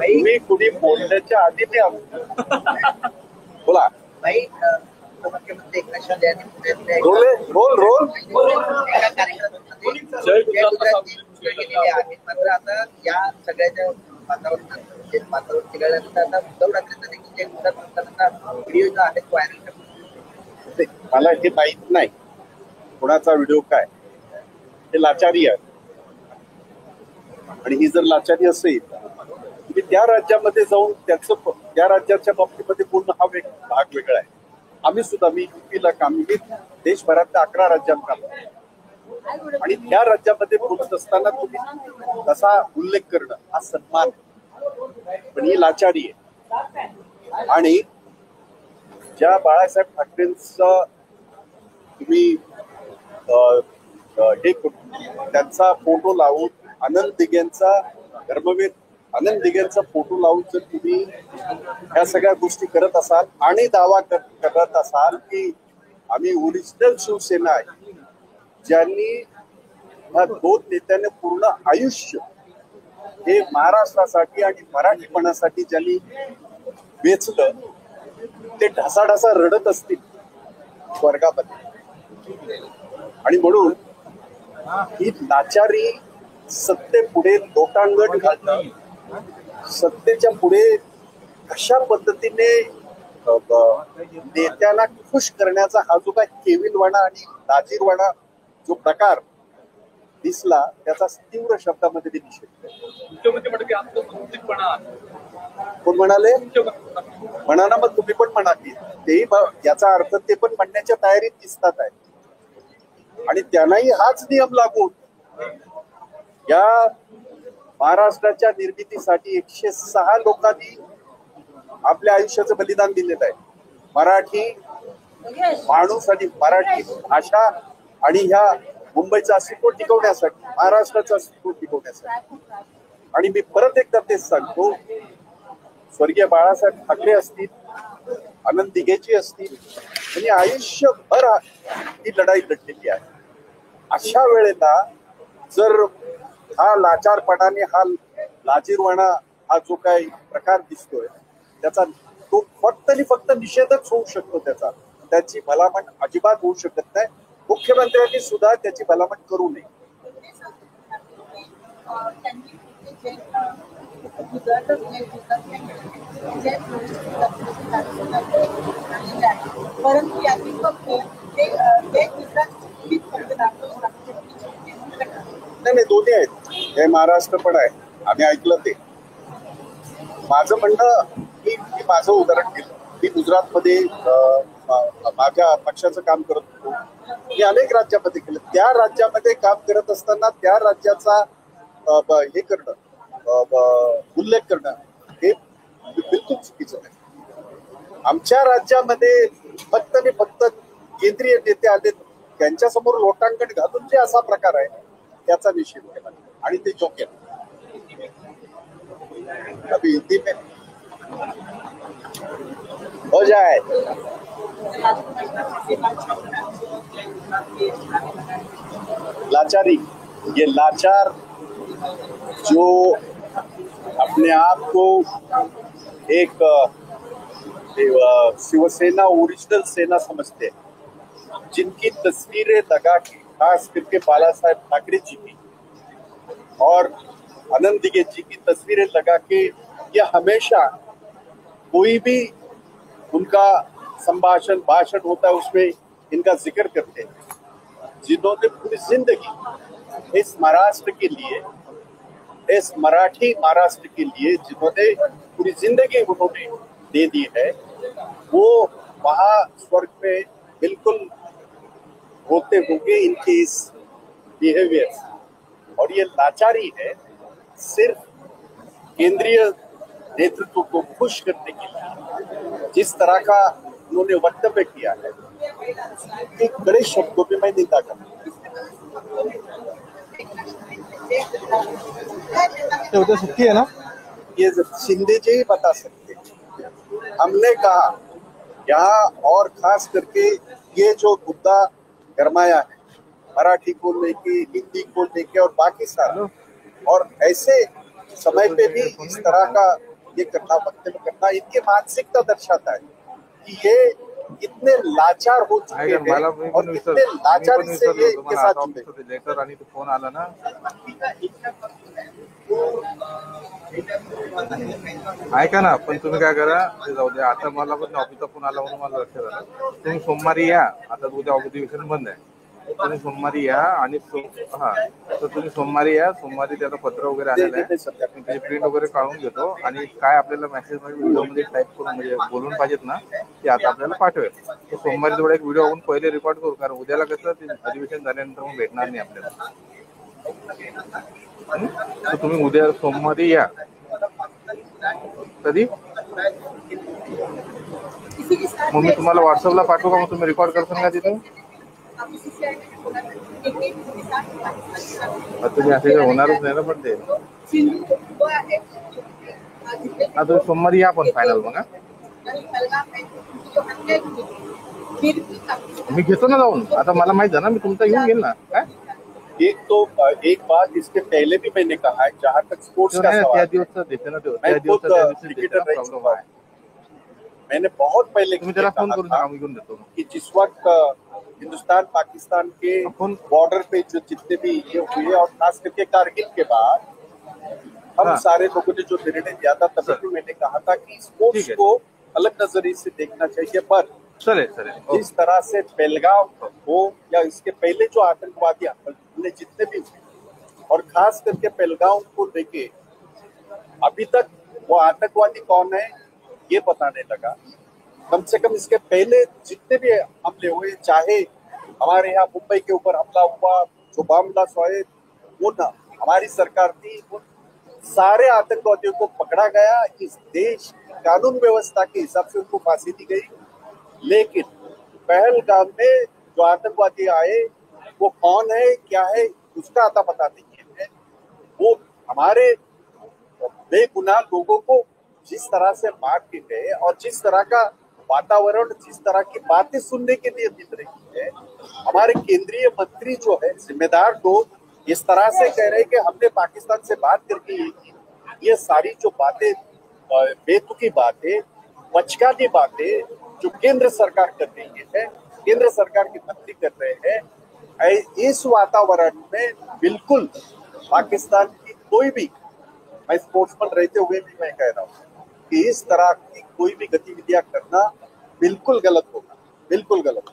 तुम्ही कुणी बोलण्याच्या आधी ते बोला. भाई मुख्यमंत्री एकनाथ शिंदे यांनी पुण्यातल्या रोल एका कार्यक्रमामध्ये जय गुजरात केलेले आहेत. मात्र आता या सगळ्याच्या वातावरणात वातावरण चिघळल्यानंतर आता उद्धव ठाकरेंना देखील जय गुजरात म्हणताना व्हिडिओ जो आहे तो व्हायरल करतो. मला हे माहित नाही कोणाचा व्हिडिओ काय, हे लाचारी आहे. आणि ही जर लाचारी असेल तुम्ही त्या राज्यामध्ये जाऊन त्याचं त्या राज्याच्या बाबतीमध्ये पूर्ण हा भाग वेगळा आहे. आम्ही सुद्धा मी युपीला काम, मी देशभरातल्या 11 राज्यात काम करतो आणि त्या राज्यामध्ये बोलत असताना तुम्ही तसा उल्लेख करणं हा सन्मान, पण ही लाचारी आहे. आणि ज्या बाळासाहेब ठाकरेंचं तुम्ही हे त्यांचा फोटो लावून आनंद दिघेंचा धर्मवीर आनंद दिघेंचा फोटो लावून जर तुम्ही ह्या सगळ्या गोष्टी करत असाल आणि दावा करत असाल की आम्ही ओरिजिनल शिवसेना आहे, ज्यांनी ह्या 2 नेत्यांनी पूर्ण आयुष्य हे महाराष्ट्रासाठी आणि मराठीपणासाठी ज्यांनी वेचलं, ते ढासाढासा रडत असतील स्वर्गामध्ये. आणि म्हणून ही लाचारी सत्तेपुढे लोटांगण घालणं, सत्तेच्या पुढे अशा पद्धतीने नेत्यांना खुश करण्याचा हा जो काय केविलवाणा आणि लाजीरवाणा जो प्रकार दिसला, त्याचा तीव्र शब्दामध्ये मी निषेध. कोण म्हणाले? म्हणा ना, मग तुम्ही पण म्हणा की तेही याचा अर्थ ते पण म्हणण्याच्या तयारीत दिसतात आहे. आणि त्यांनाही हाच नियम लागू या महाराष्ट्राच्या निर्मितीसाठी 106 लोकांनी आपल्या आयुष्याचं बलिदान दिलेलं आहे. मराठी माणूस आणि मराठी भाषा आणि ह्या मुंबईचं अस्तित्व टिकवण्यासाठी, महाराष्ट्राचं अस्तित्व टिकवण्यासाठी. आणि मी परत एकदा तेच सांगतो, स्वर्गीय बाळासाहेब ठाकरे असतील, आनंद दिघेची असतील, त्यांनी आयुष्यभर ही लढाई लढलेली आहे. अशा वेळेला जर हा लाचारपणाने, हा लाजीरवाणा, हा जो काही प्रकार दिसतोय, त्याचा तो फक्त आणि फक्त निषेधच होऊ शकतो. त्याची भलामण अजिबात होऊ शकत नाही. मुख्यमंत्र्यांनी सुद्धा त्याची भलामण करू नये. परंतु नाही, दोन्ही आहेत. हे महाराष्ट्र पण आहे, आम्ही ऐकलं ते. माझं म्हणणं, मी माझं उदाहरण केलं. मी गुजरातमध्ये माझ्या पक्षाचं काम करत होतो. मी अनेक राज्यामध्ये केलं. त्या राज्यामध्ये काम करत असताना त्या राज्याचा हे करणं, उल्लेख करणं हे बिलकुल चुकीचं नाही. आमच्या राज्यामध्ये फक्त आणि फक्त केंद्रीय नेते आले, त्यांच्यासमोर लोटांगण घालून जे असा प्रकार आहे त्याचा निषेध केला आणि ते योग्य अभी हिंदी में हो जाए. लाचारी, ये लाचार जो अपने आप को एक शिवसेना ओरिजिनल सेना समझते हैं, जिनकी तस्वीरें लगा के, खास करके बाला साहेब ठाकरे जी की और आनंद दिघे जी की तस्वीरें लगा के, ये हमेशा कोई भी उनका संभाषण भाषण होता है उसमें इनका जिक्र करते हैं, जिन्होंने पूरी जिंदगी इस महाराष्ट्र के लिए, इस मराठी महाराष्ट्र के लिए जिन्होंने पूरी जिंदगी उन्होंने दे दी है, वो वहाँ स्वर्ग में बिल्कुल होते होंगे इनके इस बिहेवियर. और ये लाचारी है सिर्फ केंद्रीय नेतृत्व को खुश करने के लिए. जिस तरह का उन्होंने वक्तव्य किया है, कड़े शब्दों में मैं निंदा करता हूँ. सच्ची है ना, ये शिंदे जी ही बता सकते हैं. हमने कहा यहाँ, और खास करके ये जो मुद्दा गरमाया है मराठी को लेके, हिंदी को लेके और बाकी सारा, और ऐसे समय पे भी इस तरह का ये करना, वक्तव्य करना, इनकी मानसिकता दर्शाता है कि ये कितने लाचार हो चुके ऐका ना, मला हैं मी और पण कितने लाचारी से ये इनके तुम्हाला साथ आता जुड़े। ऑफिसचं लेटर आणि तो फोन आला ना, ऐका ना, पण तुम्ही काय करा, ते जाऊ द्या. आता मला पण ऑफिसचा फोन आला म्हणून मला लक्षात आलं. तुम्ही सोमवारी या, आता उद्या अधिवेशन बंद आहे. तुम्ही सोमवारी या आणि हा, तर तुम्ही सोमवारी या. सोमवारी त्याचं पत्र वगैरे आलेलं आहे, मी त्याची प्रिंट वगैरे काढून घेतो आणि काय आपल्याला मेसेज मध्ये व्हिडिओमध्ये टाईप करून म्हणजे बोलून पाहिजेत ना, ते आता आपल्याला पाठवेल. तर सोमवारी तेवढा एक व्हिडिओ आपण पहिले रेकॉर्ड करू, कारण उद्याला कसं ते अधिवेशन झाल्यानंतर मग भेटणार नाही आपल्याला. तर तुम्ही उद्या सोमवारी या. कधी मग मी तुम्हाला व्हॉट्सअपला पाठवू का, मग तुम्ही रेकॉर्ड करता का तिथून? तुम्ही असे काही होणारच नाही ना, पण ते तुम्ही सोमवारी या पण फायनल. मग मी घेतो ना जाऊन, आता मला माहित आहे ना, मी तुमचा घेऊन घेईल ना. काय एक बात इसके पहले भी मैंने कहा है, जहाँ तक स्पोर्ट्स का त्या सवाल दिवस देते ना, मैं खुद क्रिकेटर रह प्रॉब्लेम चुका आहे. हूं। मैंने बहुत पहले तुम्ही त्याला फोन कहा करून था सांगा, मी घेऊन देतो. कि जिस वक्त हिंदुस्तान पाकिस्तान के बॉर्डर पे जो जितने भी ये हुए और खास करके कारगिल के बाद हम हाँ। सारे लोगों ने जो निर्णय लिया था, तभी भी मैंने कहा था कि स्पोर्ट्स ठीक है। को अलग नजरिए से देखना चाहिए। पर चालेल. जिस तरह से पहलगाम हो या इसके पहले जो आतंकवादी हमले जितने भी हुए और खास करके पहलगाम को लेके अभी तक वो आतंकवादी कौन है ये पता नहीं लगा। कम से कम इसके पहले जितने भी हमले हुए, चाहे हमारे यहाँ मुंबई के ऊपर हमला हुआ, जो बम ब्लास्ट हुए, वो ना हमारी सरकार थी, उन सारे आतंकवादियों को पकड़ा गया। इस देश की कानून व्यवस्था के हिसाब से उनको फांसी दी गई। लेकिन पहलगाम में जो आतंकवादी आए वो कौन है, क्या है, उसका आता पता नहीं है। वो हमारे बेगुनाह लोगों को जिस तरह से मार के गए और जिस तरह का वातावरण, जिस तरह की बातें सुनने के लिए मिल रही है, हमारे केंद्रीय मंत्री जो है, जिम्मेदार लोग इस तरह से कह रहे हैं कि हमने पाकिस्तान से बात करके ये की। ये सारी जो बातें बेतुकी बातें, बचकानी बातें जो केंद्र सरकार कर रही है, केंद्र सरकार के मंत्री कर रहे हैं, इस वातावरण में बिल्कुल पाकिस्तान की कोई भी, मैं स्पोर्ट्समैन रहते हुए भी मैं कह रहा हूँ कि इस तरह की कोई भी गतिविधियां करना बिल्कुल गलत होगा, बिल्कुल गलत।